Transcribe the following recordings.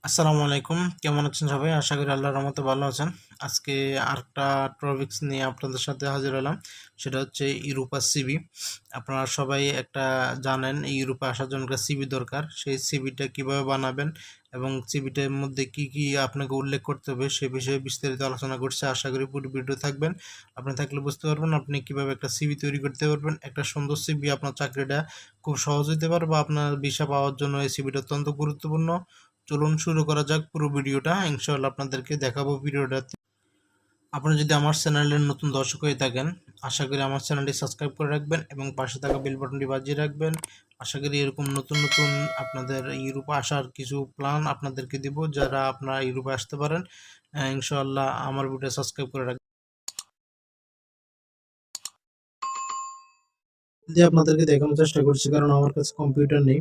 আসসালামু আলাইকুম। কেমন আছেন সবাই? আশা করি আল্লাহর রহমতে ভালো আছেন। আজকে আরেকটা টপিকস নিয়ে আপনাদের সাথে হাজির হলাম। সেটা হচ্ছে ইউরোপাস সিভি। আপনারা সবাই একটা জানেন ইউরোপে আসার জন্য একটা সিভি দরকার। সেই সিভিটা কিভাবে বানাবেন এবং সিভিটার মধ্যে কি, কি আপনাকে উল্লেখ করতে হবে সে বিষয়ে বিস্তারিত আলোচনা করছি। আশা করি পুরো ভিডিও থাকবেন। আপনি থাকলে বুঝতে পারবেন আপনি কিভাবে একটা সিভি তৈরি করতে পারবেন। একটা সুন্দর সিভি আপনার চাকরিটা খুব সহজ হইতে পারে বা আপনার ভিসা পাওয়ার জন্য এই সিভিটা অত্যন্ত গুরুত্বপূর্ণ। চলুন শুরু করা যাক পুরো ভিডিওটা। ইনশাআল্লাহ আপনাদেরকে দেখাবো ভিডিওটাতে। আপনি যদি আমার চ্যানেলের নতুন দর্শক হয়ে থাকেন, আশা করি আমার চ্যানেলটি সাবস্ক্রাইব করে রাখবেন এবং পাশে থাকা বেল বাটনটি বাজিয়ে রাখবেন। আশা করি এরকম নতুন নতুন আপনাদের ইউরোপে আসার কিছু প্ল্যান আপনাদেরকে দিব, যারা আপনারা ইউরোপে আসতে পারেন। ইনশাআল্লাহ আমার ভিডিও সাবস্ক্রাইব করে রাখবেন। যদি আপনাদেরকে দেখানোর চেষ্টা করছি, কারণ আমার কাছে কম্পিউটার নেই।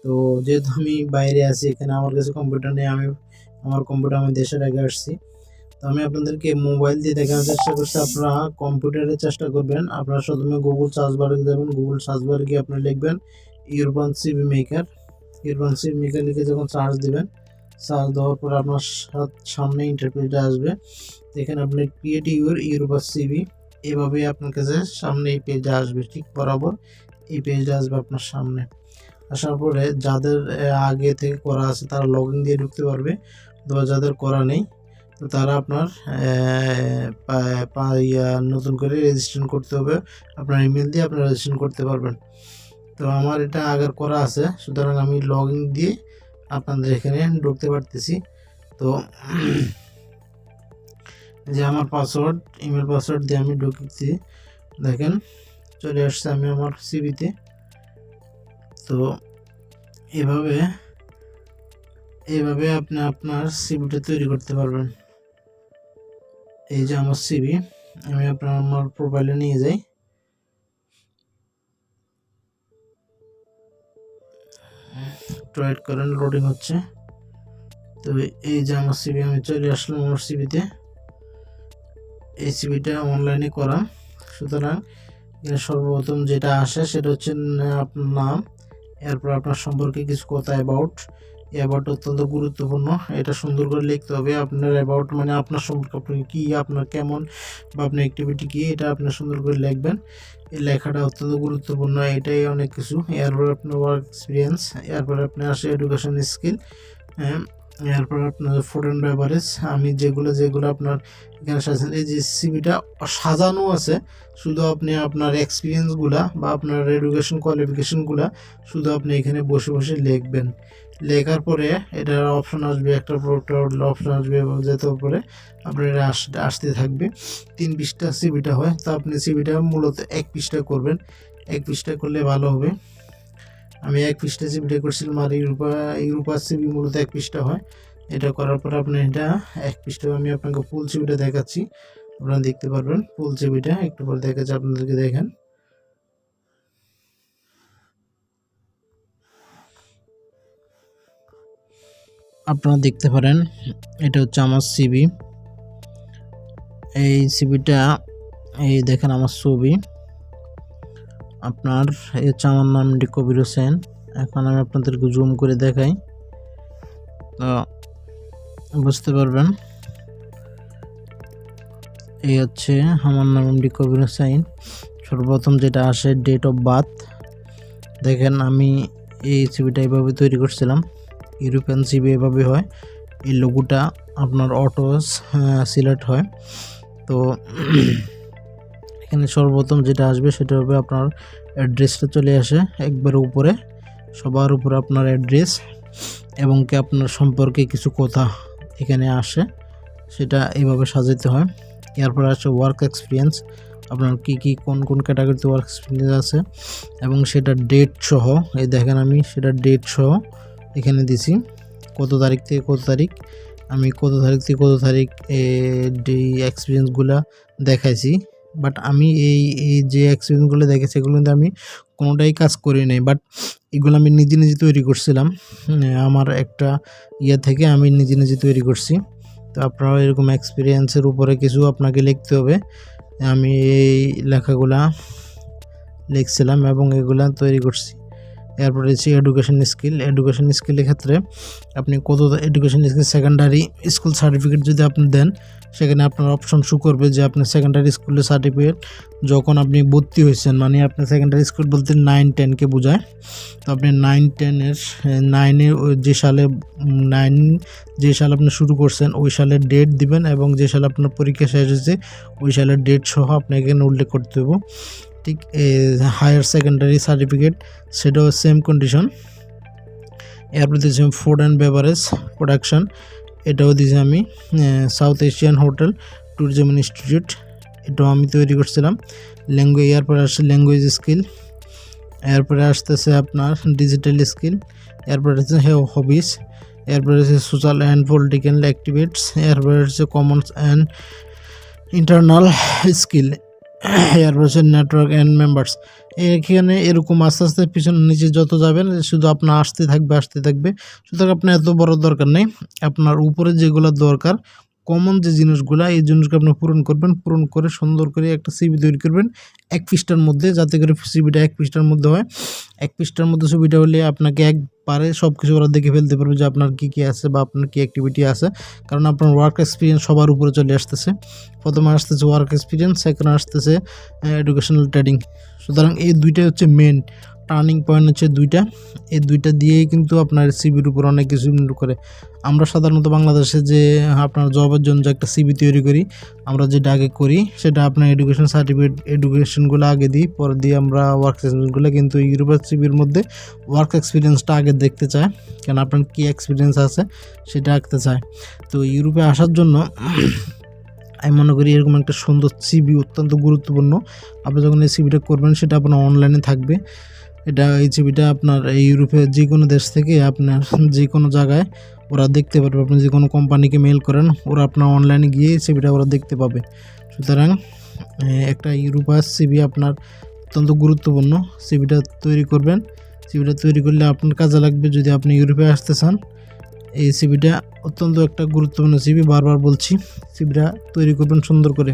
তো যেহেতু আমি বাইরে আছি, এখানে আমার কাছে কম্পিউটার নেই। আমার কম্পিউটার আমি দেশের আগে আসছি। তো আমি আপনাদেরকে মোবাইল দিয়ে দেখানোর চেষ্টা করছি। আপনারা কম্পিউটারে চেষ্টা করবেন। আপনারা প্রথমে গুগল সার্চ বারে যাবেন। গুগল সার্চ বারে গিয়ে আপনি লিখবেন ইউরবান সিভি মেকার। ইউরবান সিভি মেকার লিখে যখন সার্চ দিবেন, সার্চ দেওয়ার পর আপনার সামনে ইন্টারফেসটা আসবে। এখানে আপনি ক্রিয়েট ইউর ইউরবাস সিভি, এভাবে আপনার কাছে সামনে এই পেজে আসবে। ঠিক বরাবর এই পেজটা আসবে আপনার সামনে। আসার পরে যাদের আগে থেকে করা আছে তারা লগ ইন দিয়ে ঢুকতে পারবে। অথবা যাদের করা নেই তো তারা আপনার নতুন করে রেজিস্ট্রেশন করতে হবে। আপনার ইমেল দিয়ে আপনারা রেজিস্ট্রেশন করতে পারবেন। তো আমার এটা আগের করা আছে, সুতরাং আমি লগ ইন দিয়ে আপনাদের এখানে ঢুকতে পারতেছি। তো যে আমার পাসওয়ার্ড, ইমেল পাসওয়ার্ড দিয়ে আমি ঢুকছি, দেখেন চলে আসছে আমি আমার সিভিতে। তো এভাবে আপনি আপনার সিভিটা তৈরি করতে পারবেন। এই যে আমার সিভি, আমি আমার প্রোফাইলে নিয়ে যাই। ওয়েট করেন, লোডিং হচ্ছে। তো এই যে আমার সিভি, আমি চলে আসলাম আমার সিভিতে। এই সিভিটা অনলাইনে করা, সুতরাং এখানে সর্বপ্রথম যেটা আসে সেটা হচ্ছে আপনার নাম, এরপর আপনার সম্পর্কে কিছু কথা অ্যাবাউট। অ্যাবাউট অত্যন্ত গুরুত্বপূর্ণ, এটা সুন্দর করে লিখতে হবে। আপনার অ্যাবাউট মানে আপনার সম্পর্কে, আপনি কি, আপনার কেমন বা আপনার অ্যাক্টিভিটি কি, এটা আপনি সুন্দর করে লিখবেন। এই লেখাটা অত্যন্ত গুরুত্বপূর্ণ, এটাই অনেক কিছু। এরপর আপনার ওয়ার্ক এক্সপিরিয়েন্স, এরপর আপনি আসে এডুকেশন স্কিল, এরপর আপনার ফুড অ্যান্ড বেভারেজ। আমি যেগুলো আপনার এখানে সাজান, এই যে সিভিটা সাজানো আছে, শুধু আপনি আপনার এক্সপিরিয়েন্সগুলা বা আপনার এডুকেশন কোয়ালিফিকেশনগুলা শুধু আপনি এখানে বসে বসে লিখবেন। লেখার পরে এটার অপশন আসবে, একটা অপশন আসবে এবং যেতে পরে আপনার এটা আসতে থাকবে। 3 পৃষ্ঠা সিভিটা হয়, তো আপনি সিভিটা মূলত 1 পৃষ্ঠা করবেন। 1 পৃষ্ঠা করলে ভালো হবে। আমি 1 পৃষ্ঠা সিভিটা করছিলাম, আর ইউরোপাস সিভি মূলত 1 পৃষ্ঠা হয়। এটা করার পর আপনি এটা 1 পৃষ্ঠা, আমি আপনাকে ফুল সিভিটা দেখাচ্ছি, আপনারা দেখতে পারবেন। ফুল সিভিটা একটু পরে দেখাচ্ছি আপনাদেরকে, দেখেন। আপনারা দেখতে পারেন এটা হচ্ছে আমার সিভি। এই সিভিটা, এই দেখেন আমার ছবি। আপনার এই হচ্ছে আমার নাম কবির হোসেন। এখন আমি আপনাদেরকে জুম করে দেখাই, তো বুঝতে পারবেন। এই হচ্ছে আমার নাম কবির হোসেন। সর্বপ্রথম যেটা আসে ডেট অফ বার্থ, দেখেন আমি এই সিভিটা এইভাবে তৈরি করছিলাম। ইউরোপিয়ান সিভি এভাবে হয়। এই লোগোটা আপনার অটো সিলেক্ট হয়। তো এখানে সর্বপ্রথম যেটা আসবে সেটা হবে আপনার অ্যাড্রেসটা চলে আসে একবার উপরে, সবার উপরে আপনার অ্যাড্রেস এবং কি আপনার সম্পর্কে কিছু কথা এখানে আসে, সেটা এইভাবে সাজাতে হয়। এরপর আসে ওয়ার্ক এক্সপিরিয়েন্স, আপনার কি কোন ক্যাটাগরিতে ওয়ার্ক এক্সপিরিয়েন্স আছে এবং সেটা ডেট সহ। এই দেখেন আমি সেটা ডেট সহ এখানে দিছি, কত তারিখ থেকে কত তারিখ, আমি কত তারিখ থেকে কত তারিখ এই এক্সপিরিয়েন্সগুলো দেখাইছি। বাট আমি এই যে এক্সপিরিয়েন্সগুলো দেখেছি এগুলো কিন্তু আমি কোনোটাই কাজ করি নাই, বাট এগুলো আমি নিজে তৈরি করছিলাম। আমার একটা থেকে আমি নিজে তৈরি করছি। তো আপনারা এরকম এক্সপিরিয়েন্সের উপরে কিছু আপনাকে লিখতে হবে। আমি এই লেখাগুলা লিখছিলাম এবং এগুলা তৈরি করছি। এরপরে হচ্ছে এডুকেশন স্কিলের ক্ষেত্রে আপনি কত education skill secondary school certificate যদি আপনি দেন, সেখানে আপনার অপশন শো করবে যে আপনি সেকেন্ডারি স্কুলের সার্টিফিকেট যখন আপনি ভর্তি হয়েছেন, মানে আপনি সেকেন্ডারি স্কুল বলতে 9-10কে বোঝায়। তো আপনি 9-10-এর 9-এর যে সালে আপনি শুরু করছেন ওই সালের ডেট দিবেন, এবং যে সালে আপনার পরীক্ষা শেষ হয়েছে ওই সালের ডেট সহ আপনাকে এখানে উল্লেখ করতে হবে। ঠিক হায়ার সেকেন্ডারি সার্টিফিকেট সেটাও সেম কন্ডিশন। এরপর দিয়েছি ফুড অ্যান্ড বেভারেজ প্রোডাকশন, এটাও দিয়েছি আমি south Asian hotel tourism institute, এটাও আমি তৈরি করছিলাম। এরপরে আসছে ল্যাঙ্গুয়েজ স্কিল, এরপরে আসতেছে আপনার ডিজিটাল স্কিল, এরপরে হচ্ছে হবিস, এরপরে হচ্ছে সোশ্যাল অ্যান্ড পলিটিক্যাল অ্যাক্টিভিটিস, এরপরে হচ্ছে কমন্স অ্যান্ড ইন্টারনাল স্কিল, এরপর হচ্ছে নেটওয়ার্ক অ্যান্ড মেম্বার্স। এখানে এরকম আস্তে আস্তে পিছনে নিচে যত যাবেন শুধু আপনার আসতে থাকবে। সুতরাং আপনার এত বড় দরকার নেই, আপনার উপরে যেগুলো দরকার কমন যে জিনিসগুলো, এই জিনিসগুলো আপনি পূরণ করে সুন্দর করে একটা সিভি তৈরি করবেন 1 পৃষ্ঠার মধ্যে, যাতে করে সিভিটা 1 পৃষ্ঠার মধ্যে হয়। 1 পৃষ্ঠার মধ্যে ছবিটা হলে আপনাকে একবারে সব কিছু ওরা দেখে ফেলতে পারবে যে আপনার কী কী আছে বা আপনার কী অ্যাক্টিভিটি আছে, কারণ আপনার ওয়ার্ক এক্সপিরিয়েন্স সবার উপরে চলে আসতেছে। প্রথমে আসতেছে ওয়ার্ক এক্সপিরিয়েন্স, সেকেন্ড আসতেছে এডুকেশনাল ট্রেডিং। সুতরাং এই দুইটাই হচ্ছে মেন টার্নিং পয়েন্ট হচ্ছে দুইটা। এই দুইটা দিয়েই কিন্তু আপনার সিভির উপর অনেক কিছু নির্ভর করে। আমরা সাধারণত বাংলাদেশে যে আপনার জবের জন্য যে একটা সিভি তৈরি করি, আমরা যেটা আগে করি সেটা আপনার এডুকেশন সার্টিফিকেট এডুকেশনগুলো আগে দিই, পরে দিয়ে আমরা ওয়ার্ক এক্সপিরিয়েন্সগুলো, কিন্তু ইউরোপের সিভির মধ্যে ওয়ার্ক এক্সপিরিয়েন্সটা আগে দেখতে চায়, কারণ আপনার কী এক্সপিরিয়েন্স আছে সেটা রাখতে চায়। তো ইউরোপে আসার জন্য আমি মনে করি এরকম একটা সুন্দর সিভি অত্যন্ত গুরুত্বপূর্ণ। আপনি যখন এই সিভিটা করবেন সেটা আপনার অনলাইনে থাকবে। এই সিভিটা আপনার ইউরোপের যে কোনো দেশ থেকে আপনার যে কোনো জায়গায় ওরা দেখতে পারবে। আপনি যে কোনো কোম্পানিকে মেল করেন, ওরা আপনার অনলাইনে গিয়ে সিভিটা ওরা দেখতে পাবে। সুতরাং একটা ইউরোপাস সিভি আপনার অত্যন্ত গুরুত্বপূর্ণ। সিভিটা তৈরি করবেন, সিভিটা তৈরি করলে আপনার কাজে লাগবে যদি আপনি ইউরোপে আসতে চান। এই সিভিটা অত্যন্ত একটা গুরুত্বপূর্ণ সিভি, বারবার বলছি, সিভিটা তৈরি করবেন সুন্দর করে।